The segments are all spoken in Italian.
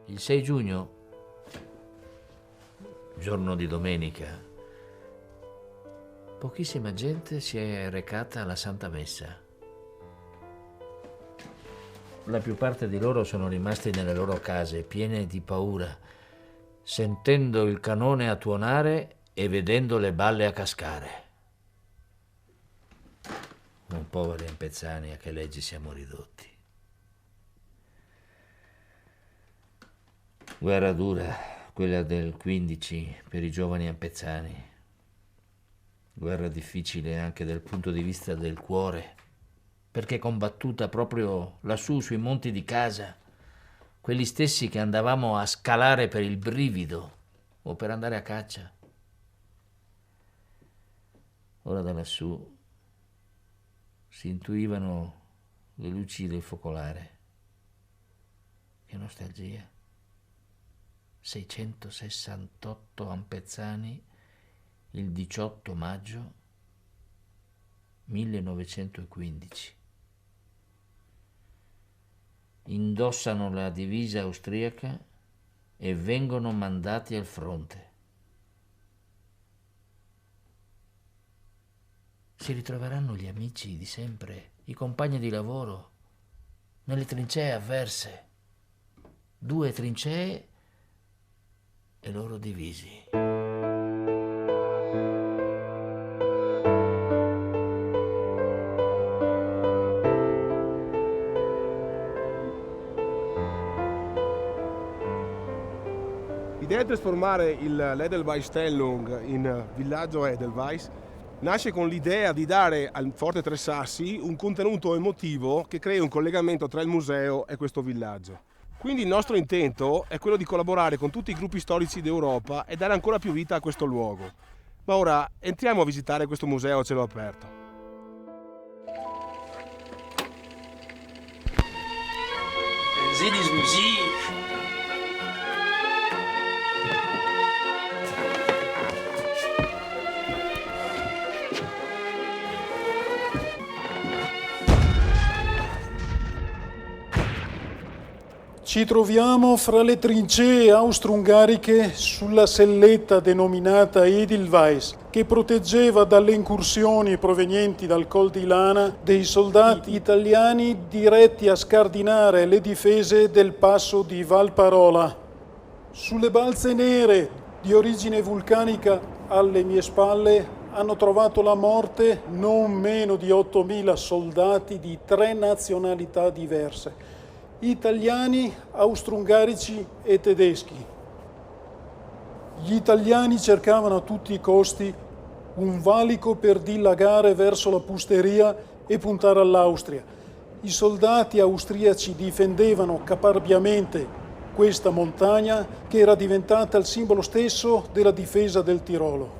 Il 6 giugno, giorno di domenica, pochissima gente si è recata alla Santa Messa. La più parte di loro sono rimasti nelle loro case, piene di paura, sentendo il canone a tuonare e vedendo le balle a cascare. Poveri ampezzani, a che leggi siamo ridotti. Guerra dura, quella del 15 per i giovani ampezzani. Guerra difficile anche dal punto di vista del cuore, perché combattuta proprio lassù sui monti di casa, quelli stessi che andavamo a scalare per il brivido o per andare a caccia. Ora da lassù si intuivano le luci del focolare. Che nostalgia. 668 ampezzani il 18 maggio 1915. Indossano la divisa austriaca e vengono mandati al fronte. Si ritroveranno gli amici di sempre, i compagni di lavoro, nelle trincee avverse. 2 trincee e loro divisi. L'idea di trasformare l'Edelweiss-Stellung in villaggio Edelweiss nasce con l'idea di dare al Forte Tre Sassi un contenuto emotivo che crei un collegamento tra il museo e questo villaggio. Quindi il nostro intento è quello di collaborare con tutti i gruppi storici d'Europa e dare ancora più vita a questo luogo. Ma ora entriamo a visitare questo museo a cielo aperto. Seht ihr Musik? Ci troviamo fra le trincee austro-ungariche sulla selletta denominata Edelweiss, che proteggeva dalle incursioni provenienti dal Col di Lana dei soldati italiani diretti a scardinare le difese del passo di Valparola. Sulle balze nere di origine vulcanica alle mie spalle hanno trovato la morte non meno di 8.000 soldati di 3 nazionalità diverse: italiani, austro-ungarici e tedeschi. Gli italiani cercavano a tutti i costi un valico per dilagare verso la Pusteria e puntare all'Austria. I soldati austriaci difendevano caparbiamente questa montagna che era diventata il simbolo stesso della difesa del Tirolo.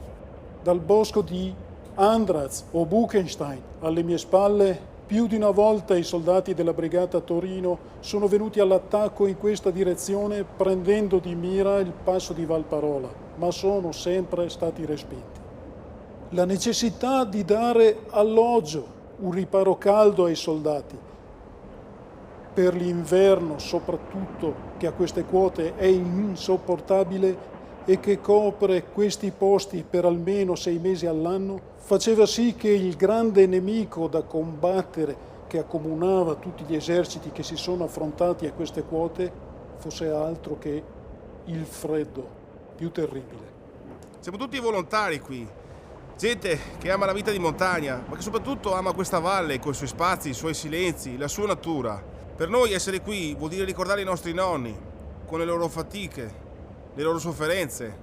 Dal bosco di Andraz o Buchenstein alle mie spalle, più di una volta i soldati della brigata Torino sono venuti all'attacco in questa direzione prendendo di mira il passo di Valparola, ma sono sempre stati respinti. La necessità di dare alloggio, un riparo caldo ai soldati, per l'inverno soprattutto, che a queste quote è insopportabile e che copre questi posti per almeno 6 mesi all'anno, faceva sì che il grande nemico da combattere che accomunava tutti gli eserciti che si sono affrontati a queste quote fosse altro che il freddo più terribile. Siamo tutti volontari qui, gente che ama la vita di montagna, ma che soprattutto ama questa valle con i suoi spazi, i suoi silenzi, la sua natura. Per noi essere qui vuol dire ricordare i nostri nonni, con le loro fatiche, le loro sofferenze.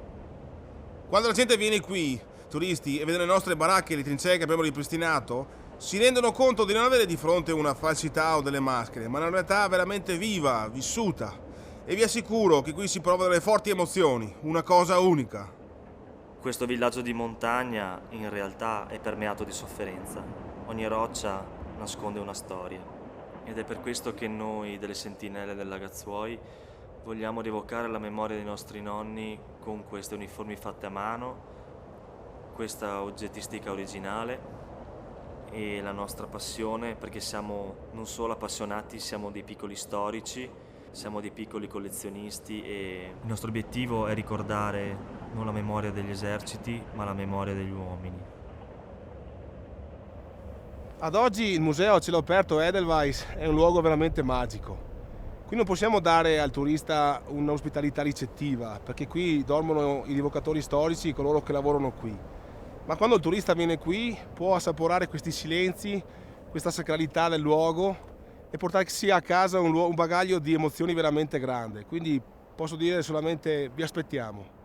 Quando la gente viene qui, turisti, e vede le nostre baracche e le trincee che abbiamo ripristinato, si rendono conto di non avere di fronte una falsità o delle maschere, ma una realtà veramente viva, vissuta. E vi assicuro che qui si provano delle forti emozioni, una cosa unica. Questo villaggio di montagna in realtà è permeato di sofferenza. Ogni roccia nasconde una storia. Ed è per questo che noi delle Sentinelle del Lagazzuoi vogliamo rievocare la memoria dei nostri nonni con queste uniformi fatte a mano, questa oggettistica originale e la nostra passione, perché siamo non solo appassionati, siamo dei piccoli storici Siamo dei piccoli collezionisti e il nostro obiettivo è ricordare non la memoria degli eserciti, ma la memoria degli uomini. Ad oggi il museo a cielo aperto Edelweiss è un luogo veramente magico. Qui non possiamo dare al turista un'ospitalità ricettiva, perché qui dormono i rivocatori storici, coloro che lavorano qui. Ma quando il turista viene qui può assaporare questi silenzi, questa sacralità del luogo e portarsi a casa un bagaglio di emozioni veramente grande. Quindi posso dire solamente vi aspettiamo.